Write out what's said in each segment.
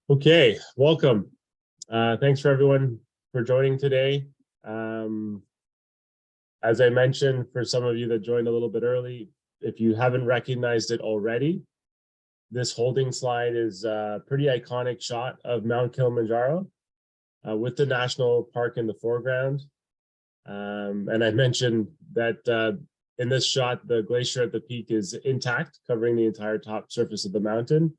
Okay, welcome. Thanks for everyone for joining today. As I mentioned, for some of you that joined a little bit early, if you haven't recognized it already, this holding slide is a pretty iconic shot of Mount Kilimanjaro with the national park in the foreground. And I mentioned that in this shot, the glacier at the peak is intact, covering the entire top surface of the mountain.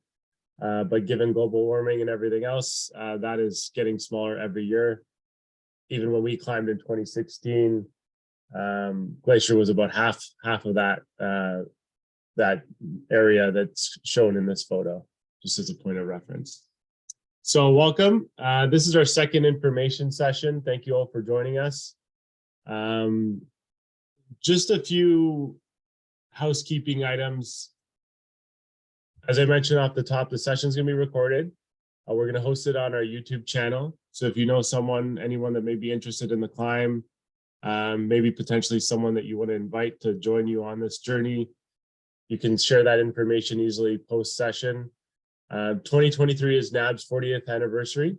But given global warming and everything else, that is getting smaller every year. Even when we climbed in 2016, glacier was about half of that that area that's shown in this photo, just as a point of reference. So welcome. This is our second information session. Thank you all for joining us. Just a few housekeeping items. As I mentioned off the top, the session is going to be recorded. We're going to host it on our YouTube channel. So if you know anyone that may be interested in the climb, maybe potentially someone that you want to invite to join you on this journey, you can share that information easily post-session. 2023 is nabs 40th anniversary.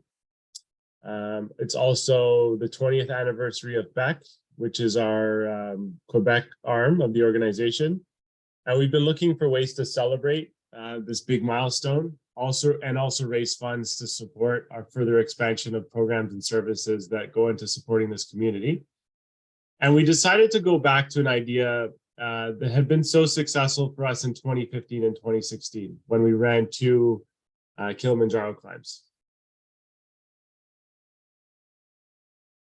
It's also the 20th anniversary of BEC, which is our Quebec arm of the organization. And we've been looking for ways to celebrate this big milestone, also raise funds to support our further expansion of programs and services that go into supporting this community. And we decided to go back to an idea that had been so successful for us in 2015 and 2016 when we ran two Kilimanjaro climbs.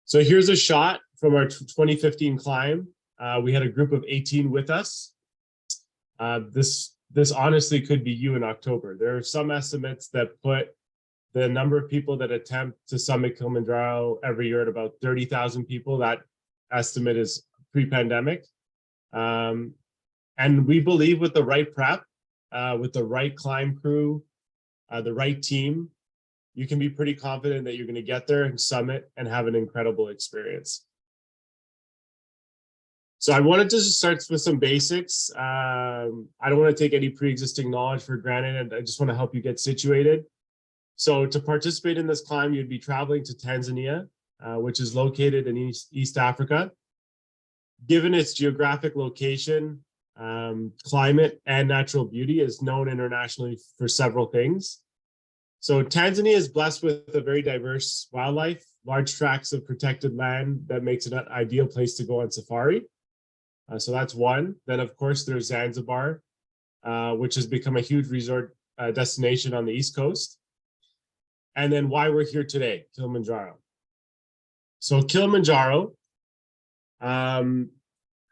So here's a shot from our 2015 climb. We had a group of 18 with us. This honestly could be you in October. There are some estimates that put the number of people that attempt to summit Kilimanjaro every year at about 30,000 people. That estimate is pre-pandemic. And we believe with the right prep, with the right climb crew, the right team, you can be pretty confident that you're going to get there and summit and have an incredible experience. So I wanted to just start with some basics. I don't want to take any pre-existing knowledge for granted, and I just want to help you get situated. So to participate in this climb, you'd be traveling to Tanzania, which is located in East Africa. Given its geographic location, climate, and natural beauty, is known internationally for several things. So Tanzania is blessed with a very diverse wildlife, large tracts of protected land that makes it an ideal place to go on safari. So that's one. Then, of course, there's Zanzibar, which has become a huge resort destination on the East Coast. And then why we're here today, Kilimanjaro. So Kilimanjaro, having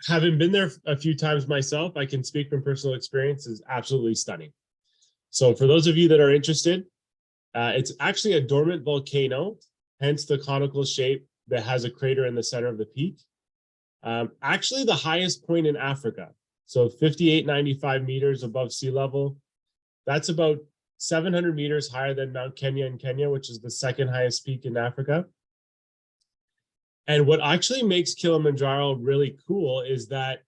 been there a few times myself, I can speak from personal experience, is absolutely stunning. So for those of you that are interested, it's actually a dormant volcano, hence the conical shape that has a crater in the center of the peak. Actually the highest point in Africa. So 5895 meters above sea level. That's about 700 meters higher than Mount Kenya in Kenya, which is the second highest peak in Africa. And what actually makes Kilimanjaro really cool is that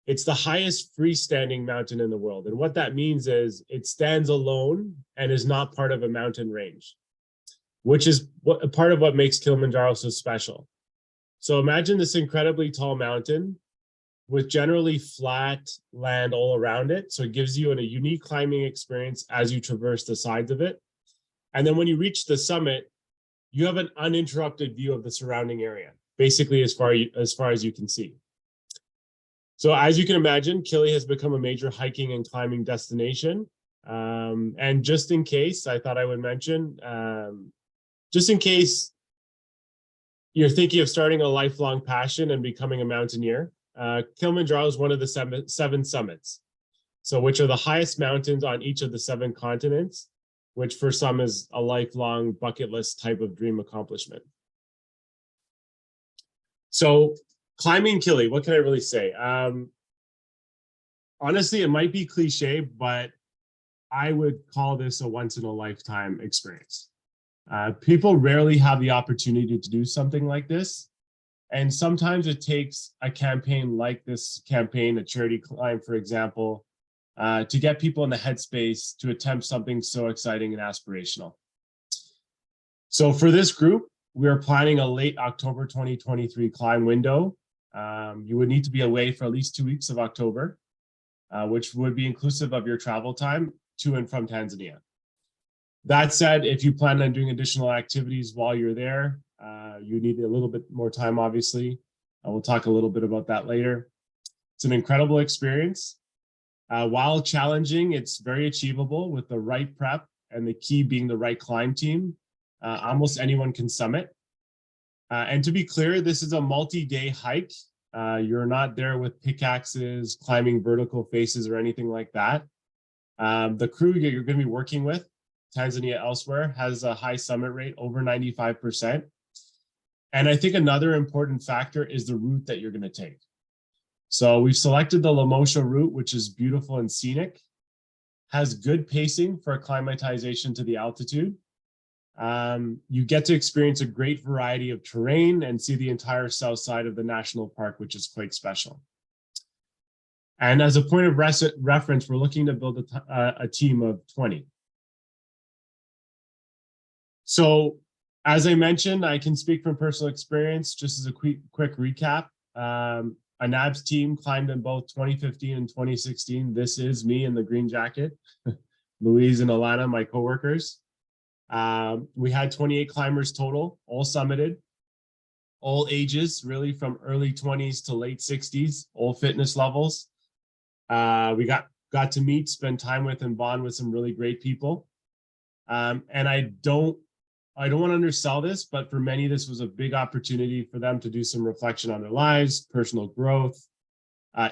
it's the highest freestanding mountain in the world. And what that means is it stands alone and is not part of a mountain range, which is part of what makes Kilimanjaro so special. So imagine this incredibly tall mountain with generally flat land all around it. So it gives you a unique climbing experience as you traverse the sides of it. And then when you reach the summit, you have an uninterrupted view of the surrounding area, basically as far as you can see. So as you can imagine, Kili has become a major hiking and climbing destination. And just in case, I thought I would mention, just in case you're thinking of starting a lifelong passion and becoming a mountaineer, Kilimanjaro is one of the seven summits. So which are the highest mountains on each of the 7 continents, which for some is a lifelong bucket list type of dream accomplishment. So climbing Kili, what can I really say? Honestly, it might be cliche, but I would call this a once in a lifetime experience. People rarely have the opportunity to do something like this. And sometimes it takes a campaign like this campaign, a charity climb, for example, to get people in the headspace to attempt something so exciting and aspirational. So for this group, we are planning a late October 2023 climb window. You would need to be away for at least 2 weeks of October, which would be inclusive of your travel time to and from Tanzania. That said, if you plan on doing additional activities while you're there, you need a little bit more time, obviously. We'll talk a little bit about that later. It's an incredible experience. While challenging, it's very achievable with the right prep and the key being the right climb team. Almost anyone can summit. And to be clear, this is a multi-day hike. You're not there with pickaxes, climbing vertical faces or anything like that. The crew you're going to be working with, Tanzania Elsewhere, has a high summit rate, over 95%. And I think another important factor is the route that you're going to take. So we've selected the Lamosha route, which is beautiful and scenic, has good pacing for acclimatization to the altitude. You get to experience a great variety of terrain and see the entire south side of the national park, which is quite special. And as a point of reference, we're looking to build a team of 20. So as I mentioned, I can speak from personal experience. Just as a quick recap, a nabs team climbed in both 2015 and 2016. This is me in the green jacket, Louise and Alana, my coworkers. We had 28 climbers total, all summited, all ages, really from early 20s to late 60s, all fitness levels. We got to meet, spend time with, and bond with some really great people. And I don't want to undersell this, but for many, this was a big opportunity for them to do some reflection on their lives, personal growth.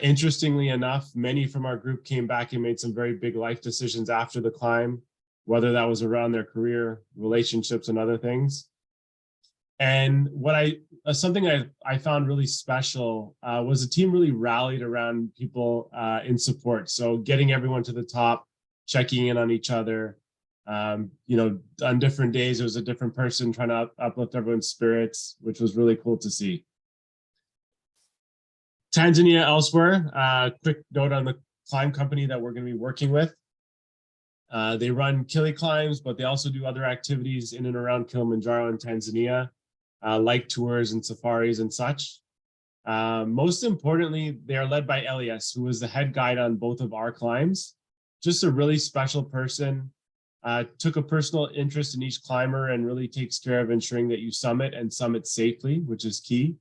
Interestingly enough, many from our group came back and made some very big life decisions after the climb, whether that was around their career, relationships, and other things. And something I found really special was the team really rallied around people in support. So getting everyone to the top, checking in on each other. On different days, there was a different person trying to uplift everyone's spirits, which was really cool to see. Tanzania Elsewhere, quick note on the climb company that we're going to be working with. They run Kili climbs, but they also do other activities in and around Kilimanjaro in Tanzania, like tours and safaris and such. Most importantly, they are led by Elias, who was the head guide on both of our climbs. Just a really special person. Took a personal interest in each climber and really takes care of ensuring that you summit and summit safely, which is key.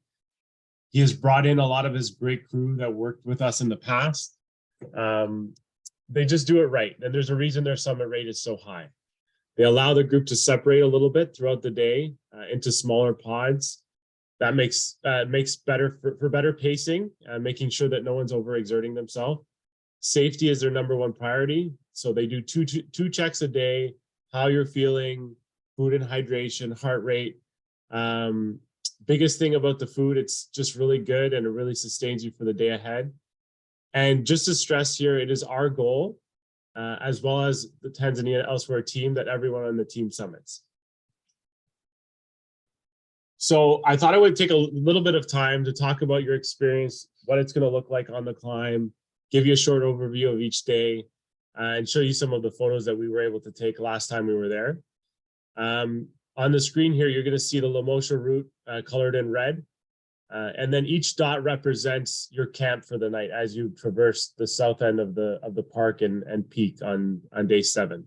He has brought in a lot of his great crew that worked with us in the past. They just do it right. And there's a reason their summit rate is so high. They allow the group to separate a little bit throughout the day into smaller pods. That makes better for better pacing, making sure that no one's overexerting themselves. Safety is their number one priority. So they do two checks a day, how you're feeling, food and hydration, heart rate. Biggest thing about the food, it's just really good and it really sustains you for the day ahead. And just to stress here, it is our goal, as well as the Tanzania Elsewhere team, that everyone on the team summits. So I thought I would take a little bit of time to talk about your experience, what it's going to look like on the climb, give you a short overview of each day, and show you some of the photos that we were able to take last time we were there. On the screen here, you're going to see the Lamosha route colored in red. And then each dot represents your camp for the night as you traverse the south end of the park and peak on day 7.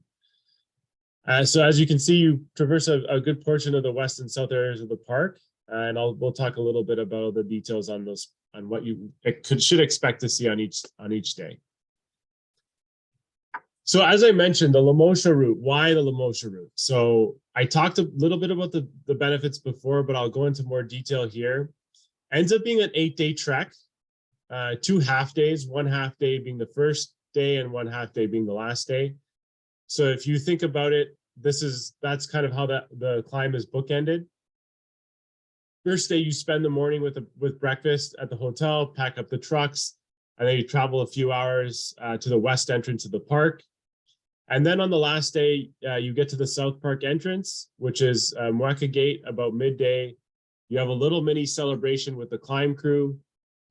So as you can see, you traverse a good portion of the west and south areas of the park, and we'll talk a little bit about the details on those, on what you should expect to see on each day. So as I mentioned, the Lamosha route. Why the Lamosha route? So I talked a little bit about the benefits before, but I'll go into more detail here. Ends up being an 8-day trek, 2 half days, 1 half day being the first day and 1 half day being the last day. So if you think about it, that's kind of how the climb is bookended. First day, you spend the morning with breakfast at the hotel, pack up the trucks, and then you travel a few hours to the west entrance of the park. And then on the last day, you get to the South Park entrance, which is Mwaka Gate about midday. You have a little mini celebration with the climb crew,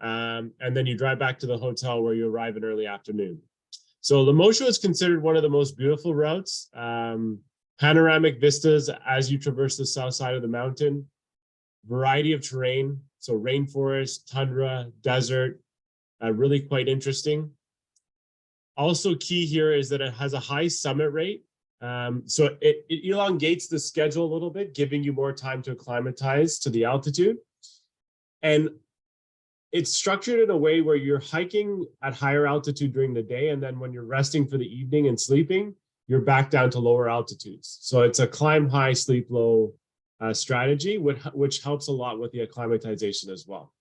and then you drive back to the hotel where you arrive in early afternoon. So Lemosho is considered one of the most beautiful routes. Panoramic vistas as you traverse the south side of the mountain, variety of terrain, so rainforest, tundra, desert, really quite interesting. Also key here is that it has a high summit rate. So it elongates the schedule a little bit, giving you more time to acclimatize to the altitude. And it's structured in a way where you're hiking at higher altitude during the day, and then when you're resting for the evening and sleeping, you're back down to lower altitudes. So it's a climb high, sleep low strategy, which helps a lot with the acclimatization as well.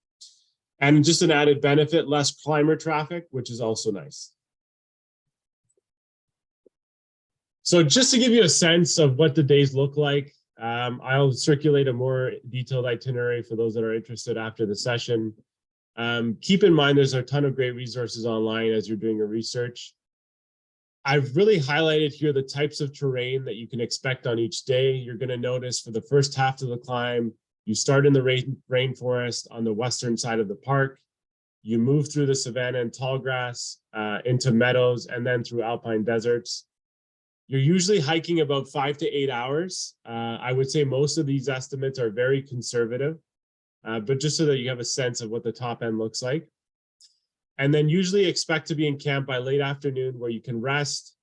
And just an added benefit, less climber traffic, which is also nice. So just to give you a sense of what the days look like, I'll circulate a more detailed itinerary for those that are interested after the session. Keep in mind, there's a ton of great resources online as you're doing your research. I've really highlighted here the types of terrain that you can expect on each day. You're going to notice for the first half of the climb, you start in the rainforest on the western side of the park. You move through the savanna and tall grass into meadows and then through alpine deserts. You're usually hiking about 5 to 8 hours. I would say most of these estimates are very conservative, but just so that you have a sense of what the top end looks like. And then usually expect to be in camp by late afternoon where you can rest,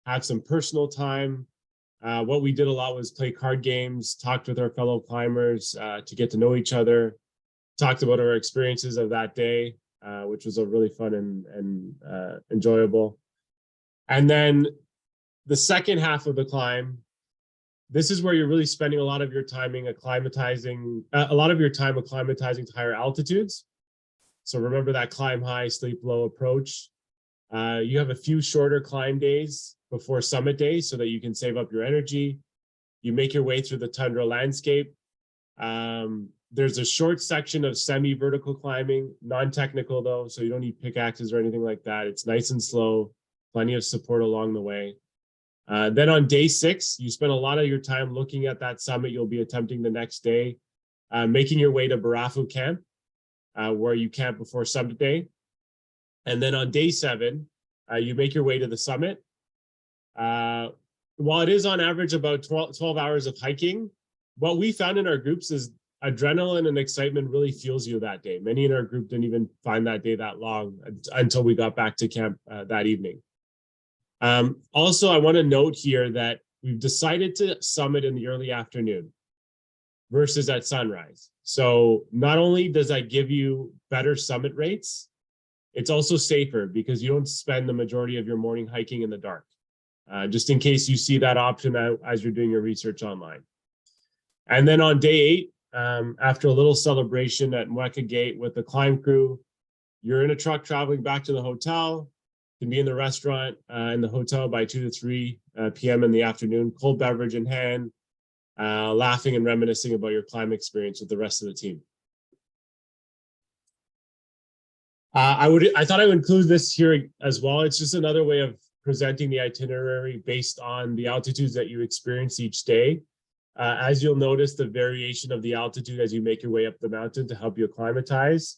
have some personal time. What we did a lot was play card games, talked with our fellow climbers to get to know each other, talked about our experiences of that day, which was a really fun and enjoyable. And then the second half of the climb, this is where you're really spending a lot of your time acclimatizing to higher altitudes. So remember that climb high, sleep low approach. You have a few shorter climb days before summit day so that you can save up your energy. You make your way through the tundra landscape. There's a short section of semi-vertical climbing, non-technical though, so you don't need pickaxes or anything like that. It's nice and slow, plenty of support along the way. Then on day 6, you spend a lot of your time looking at that summit you'll be attempting the next day, making your way to Barafu camp, where you camp before summit day. And then on day 7, you make your way to the summit. While it is on average about 12 hours of hiking, what we found in our groups is adrenaline and excitement really fuels you that day. Many in our group didn't even find that day that long until we got back to camp that evening. Also, I want to note here that we've decided to summit in the early afternoon versus at sunrise. So not only does that give you better summit rates, it's also safer because you don't spend the majority of your morning hiking in the dark, just in case you see that option as you're doing your research online. And then on day 8, after a little celebration at Mweka Gate with the climb crew, you're in a truck traveling back to the hotel. Can be in the restaurant in the hotel by 2 to 3 p.m. in the afternoon, cold beverage in hand, laughing and reminiscing about your climb experience with the rest of the team. I thought I would include this here as well. It's just another way of presenting the itinerary based on the altitudes that you experience each day. As you'll notice, the variation of the altitude as you make your way up the mountain to help you acclimatize.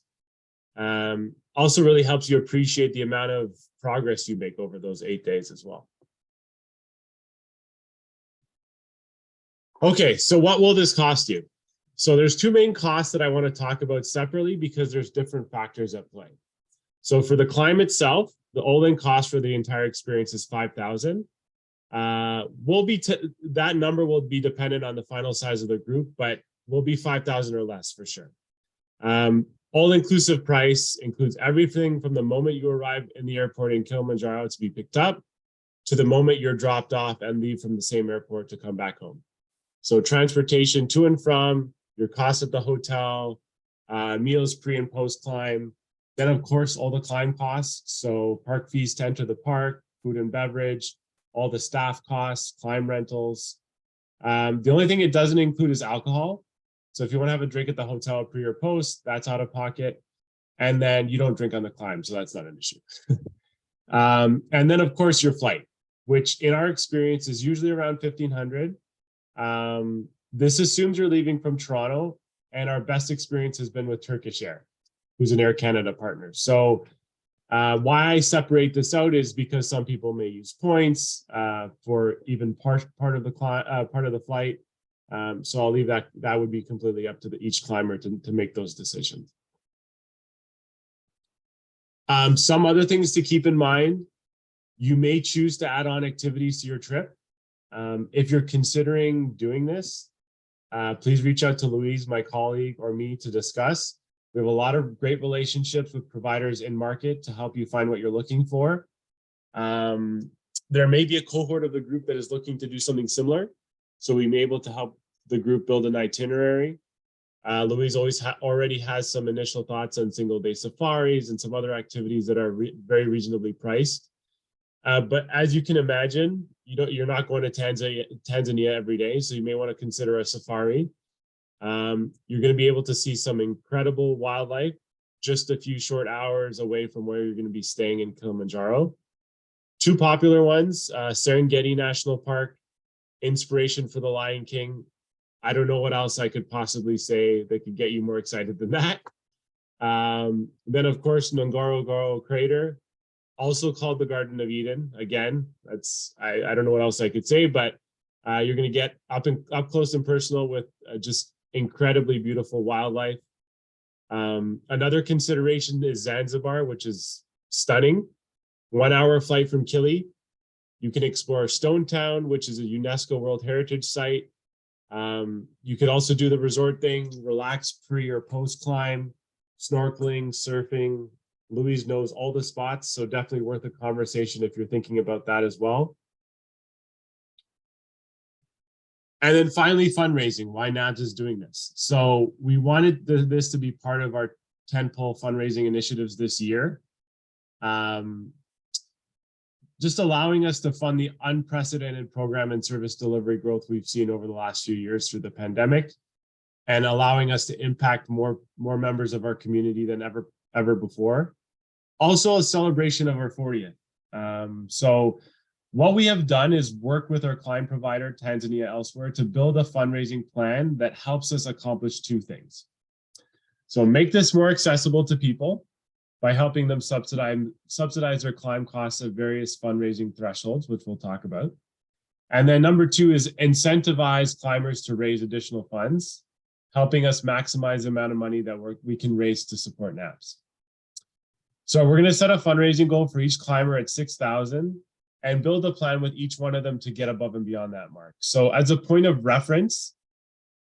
Also really helps you appreciate the amount of progress you make over those 8 days as well. Okay, so what will this cost you? So there's 2 main costs that I want to talk about separately because there's different factors at play. So for the climb itself, the all-in cost for the entire experience is $5,000. That number will be dependent on the final size of the group, but will be $5,000 or less for sure. All-inclusive price includes everything from the moment you arrive in the airport in Kilimanjaro to be picked up to the moment you're dropped off and leave from the same airport to come back home. So transportation to and from, your costs at the hotel, meals pre and post climb, then of course all the climb costs. So park fees to enter the park, food and beverage, all the staff costs, climb rentals. The only thing it doesn't include is alcohol. So if you want to have a drink at the hotel pre or post, that's out of pocket. And then you don't drink on the climb, so that's not an issue. And then of course your flight, which in our experience is usually around $1,500. This assumes you're leaving from Toronto and our best experience has been with Turkish Air, who's an Air Canada partner. So why I separate this out is because some people may use points for even part of the flight. So I'll leave that. That would be completely up to each climber to make those decisions. Some other things to keep in mind: you may choose to add on activities to your trip. If you're considering doing this, please reach out to Louise, my colleague, or me to discuss. We have a lot of great relationships with providers in market to help you find what you're looking for. There may be a cohort of the group that is looking to do something similar, so we may be able to help the group build an itinerary. Louise already has some initial thoughts on single-day safaris and some other activities that are very reasonably priced. But as you can imagine, you're not going to Tanzania every day, so you may want to consider a safari. You're going to be able to see some incredible wildlife just a few short hours away from where you're going to be staying in Kilimanjaro. Two popular ones, Serengeti National Park, inspiration for the Lion King. I don't know what else I could possibly say that could get you more excited than that. Then, of course, Ngorongoro Crater, also called the Garden of Eden. Again, I don't know what else I could say, but you're going to get up close and personal with just incredibly beautiful wildlife. Another consideration is Zanzibar, which is stunning. 1 hour flight from Kili. You can explore Stone Town, which is a UNESCO World Heritage Site. You could also do the resort thing, relax pre or post climb, snorkeling, surfing. Louise knows all the spots, so definitely worth a conversation if you're thinking about that as well. And then finally, fundraising, why NABS is doing this. So we wanted this to be part of our tentpole fundraising initiatives this year. Just allowing us to fund the unprecedented program and service delivery growth we've seen over the last few years through the pandemic, and allowing us to impact more members of our community than ever before. Also a celebration of our 40th. So what we have done is work with our client provider, Tanzania Elsewhere, to build a fundraising plan that helps us accomplish two things. So make this more accessible to people by helping them subsidize their climb costs at various fundraising thresholds, which we'll talk about. And then number two is incentivize climbers to raise additional funds, helping us maximize the amount of money that we can raise to support NABS. So we're going to set a fundraising goal for each climber at 6,000 and build a plan with each one of them to get above and beyond that mark. So as a point of reference,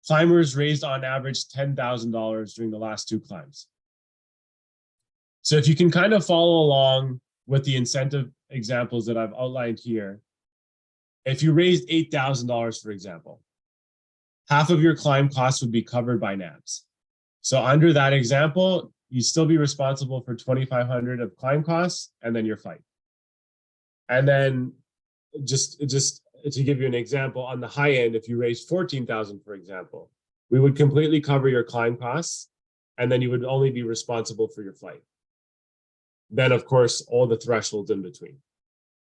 climbers raised on average $10,000 during the last two climbs. So if you can kind of follow along with the incentive examples that I've outlined here, if you raised $8,000, for example, half of your climb costs would be covered by NABS. So under that example, you'd still be responsible for $2,500 of climb costs and then your flight. And then just to give you an example, on the high end, if you raised $14,000, for example, we would completely cover your climb costs, and then you would only be responsible for your flight. Then, of course, all the thresholds in between.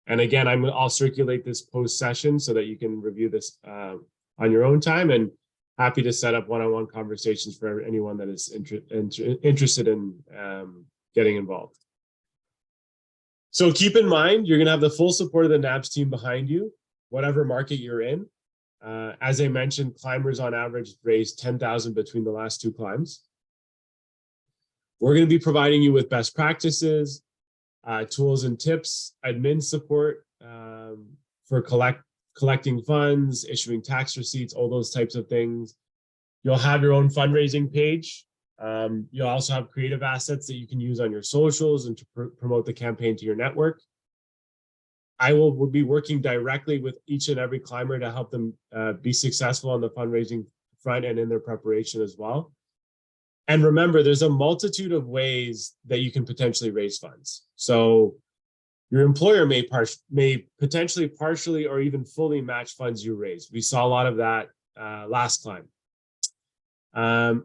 And again, I'll circulate this post session so that you can review this on your own time, and happy to set up one-on-one conversations for anyone that is interested in getting involved. So keep in mind, you're going to have the full support of the NABS team behind you, whatever market you're in. As I mentioned, climbers on average raised $10,000 between the last two climbs. We're going to be providing you with best practices, tools and tips, admin support for collecting funds, issuing tax receipts, all those types of things. You'll have your own fundraising page. You'll also have creative assets that you can use on your socials and to promote the campaign to your network. I will be working directly with each and every climber to help them be successful on the fundraising front and in their preparation as well. And remember, there's a multitude of ways that you can potentially raise funds. So your employer may potentially partially or even fully match funds you raise. We saw a lot of that last climb.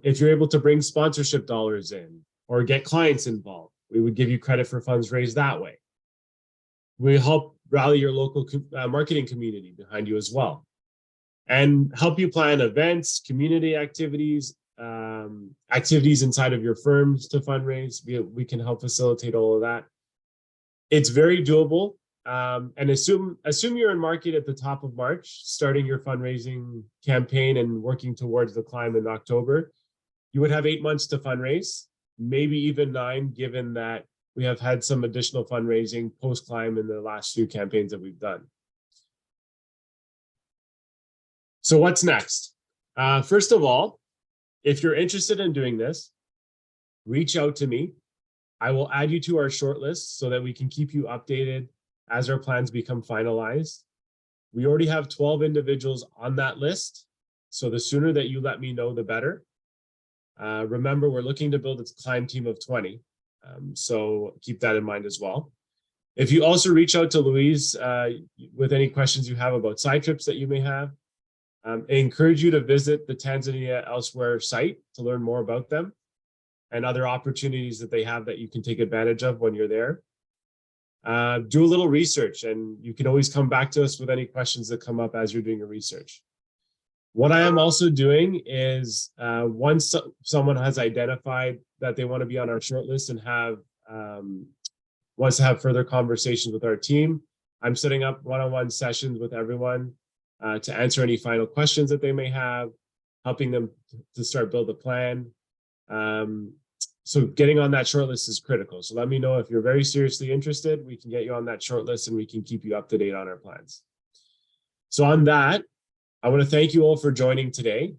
If you're able to bring sponsorship dollars in or get clients involved, we would give you credit for funds raised that way. We help rally your local marketing community behind you as well, and help you plan events, community activities, activities inside of your firms to fundraise. We can help facilitate all of that. It's very doable. And assume you're in market at the top of March, starting your fundraising campaign and working towards the climb in October. You would have 8 months to fundraise, maybe even 9, given that we have had some additional fundraising post-climb in the last few campaigns that we've done. So what's next? First of all, if you're interested in doing this, reach out to me. I will add you to our shortlist so that we can keep you updated as our plans become finalized. We already have 12 individuals on that list, so the sooner that you let me know, the better. Remember, we're looking to build a climb team of 20, so keep that in mind as well. If you also reach out to Louise with any questions you have about side trips that you may have, I encourage you to visit the Tanzania Elsewhere site to learn more about them and other opportunities that they have that you can take advantage of when you're there. Do a little research, and you can always come back to us with any questions that come up as you're doing your research. What I am also doing is once someone has identified that they want to be on our shortlist and wants to have further conversations with our team, I'm setting up one-on-one sessions with everyone to answer any final questions that they may have, helping them to start build a plan. So getting on that shortlist is critical. So let me know if you're very seriously interested. We can get you on that shortlist and we can keep you up to date on our plans. So on that, I want to thank you all for joining today.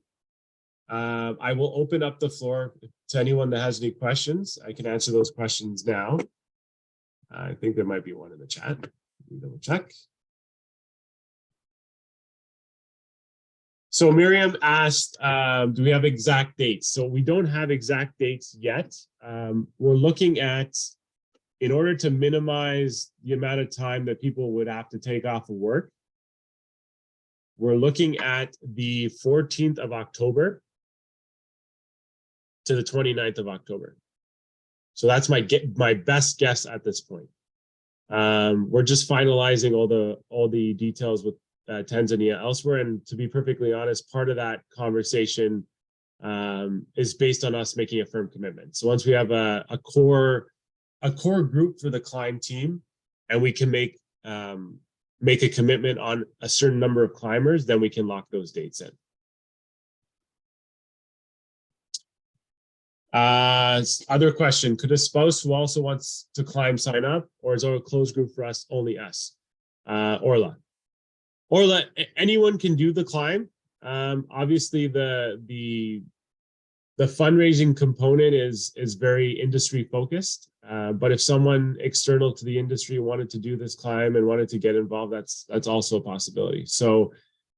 I will open up the floor to anyone that has any questions. I can answer those questions now. I think there might be one in the chat. Let me double check. So Miriam asked, do we have exact dates? So we don't have exact dates yet. We're looking at, in order to minimize the amount of time that people would have to take off of work, we're looking at the 14th of October to the 29th of October. So that's my best guess at this point. We're just finalizing all the details with Tanzania Elsewhere, and to be perfectly honest, part of that conversation is based on us making a firm commitment. So once we have a core group for the climb team, and we can make a commitment on a certain number of climbers, then we can lock those dates in. Other question, could a spouse who also wants to climb sign up, or is it a closed group for us, only us? Orla, anyone can do the climb. Obviously the fundraising component is very industry focused, but if someone external to the industry wanted to do this climb and wanted to get involved, that's also a possibility. So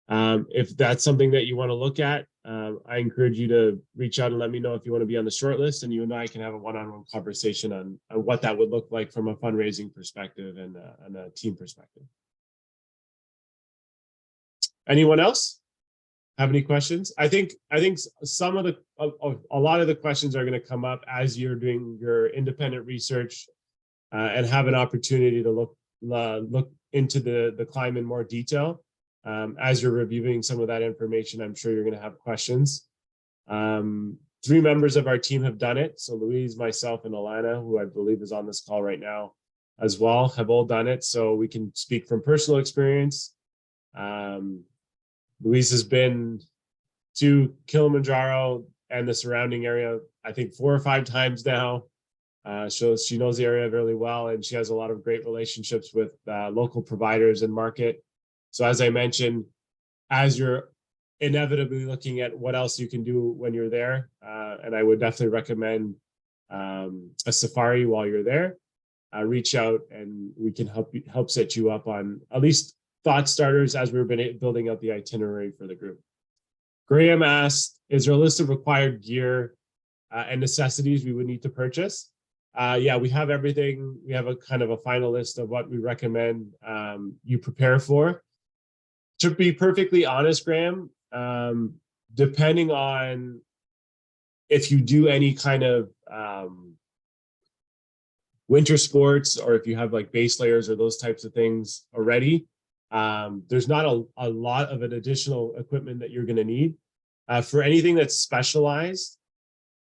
if that's something that you want to look at, I encourage you to reach out and let me know if you want to be on the short list, and you and I can have a one-on-one conversation on what that would look like from a fundraising perspective and a team perspective. Anyone else have any questions? I think some of a lot of the questions are going to come up as you're doing your independent research and have an opportunity to look into the climb in more detail. As you're reviewing some of that information, I'm sure you're going to have questions. 3 members of our team have done it. So Louise, myself, and Alana, who I believe is on this call right now as well, have all done it. So we can speak from personal experience. Louise has been to Kilimanjaro and the surrounding area, I think 4 or 5 times now. So she knows the area really well, and she has a lot of great relationships with local providers and market. So as I mentioned, as you're inevitably looking at what else you can do when you're there, and I would definitely recommend a safari while you're there. Reach out and we can help set you up on at least thought starters as we've been building out the itinerary for the group. Graham asked, is there a list of required gear and necessities we would need to purchase? Yeah, we have everything. We have a kind of a final list of what we recommend you prepare for. To be perfectly honest, Graham, depending on if you do any kind of winter sports, or if you have like base layers or those types of things already, there's not a lot of an additional equipment that you're going to need. For anything that's specialized,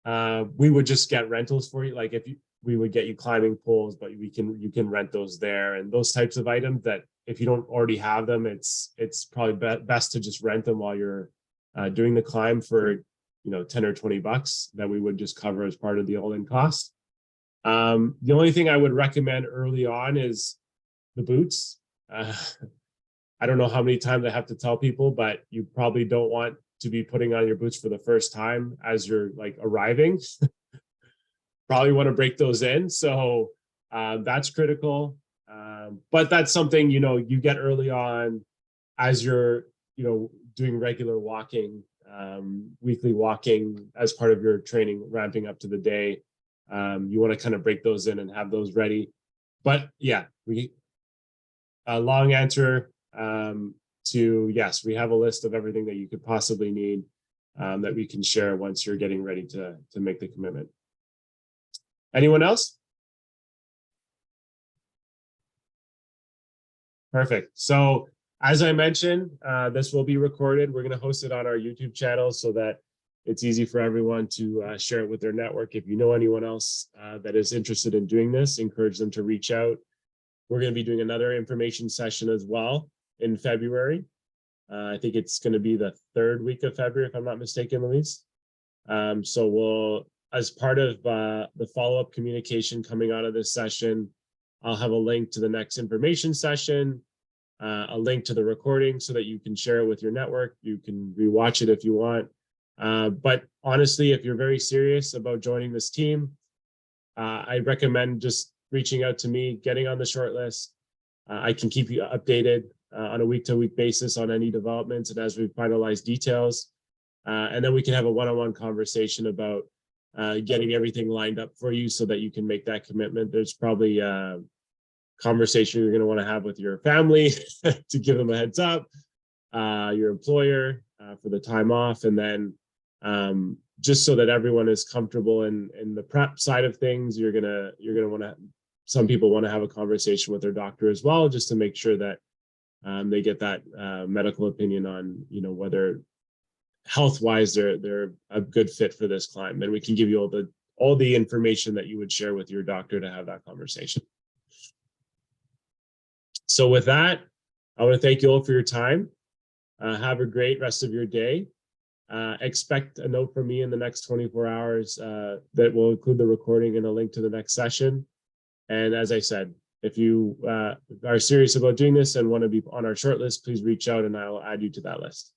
we would just get rentals for you. Like if you, we would get you climbing poles, but you can rent those there, and those types of items that if you don't already have them, it's probably best to just rent them while you're doing the climb for 10 or 20 bucks that we would just cover as part of the all-in cost. The only thing I would recommend early on is the boots. I don't know how many times I have to tell people, but you probably don't want to be putting on your boots for the first time as you're like arriving. Probably want to break those in. So that's critical. But that's something, you get early on as you're, doing regular walking, weekly walking as part of your training, ramping up to the day. You want to kind of break those in and have those ready. But yeah, a long answer to yes, we have a list of everything that you could possibly need that we can share once you're getting ready to make the commitment. Anyone else? Perfect. So as I mentioned, this will be recorded. We're going to host it on our YouTube channel so that it's easy for everyone to share it with their network. If you know anyone else that is interested in doing this, encourage them to reach out. We're going to be doing another information session as well in February. I think it's going to be the 3rd week of February, if I'm not mistaken, Louise. So we'll, as part of the follow-up communication coming out of this session, I'll have a link to the next information session, a link to the recording so that you can share it with your network. You can rewatch it if you want. But honestly, if you're very serious about joining this team, I recommend just reaching out to me, getting on the short list. I can keep you updated on a week-to-week basis on any developments and as we finalize details. And then we can have a one-on-one conversation about getting everything lined up for you so that you can make that commitment. There's probably a conversation you're going to want to have with your family to give them a heads up, your employer for the time off, and then just so that everyone is comfortable in the prep side of things, you're gonna want to. Some people want to have a conversation with their doctor as well, just to make sure that they get that medical opinion on whether health-wise they're a good fit for this climb. And we can give you all the information that you would share with your doctor to have that conversation. So with that, I want to thank you all for your time. Have a great rest of your day. Expect a note from me in the next 24 hours that will include the recording and a link to the next session. And as I said, if you are serious about doing this and want to be on our short list, please reach out and I will add you to that list.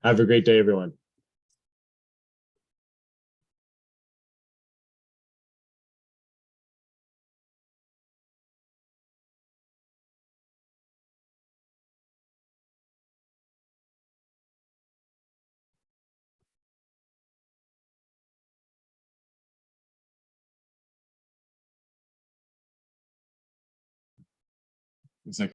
Have a great day, everyone. It's like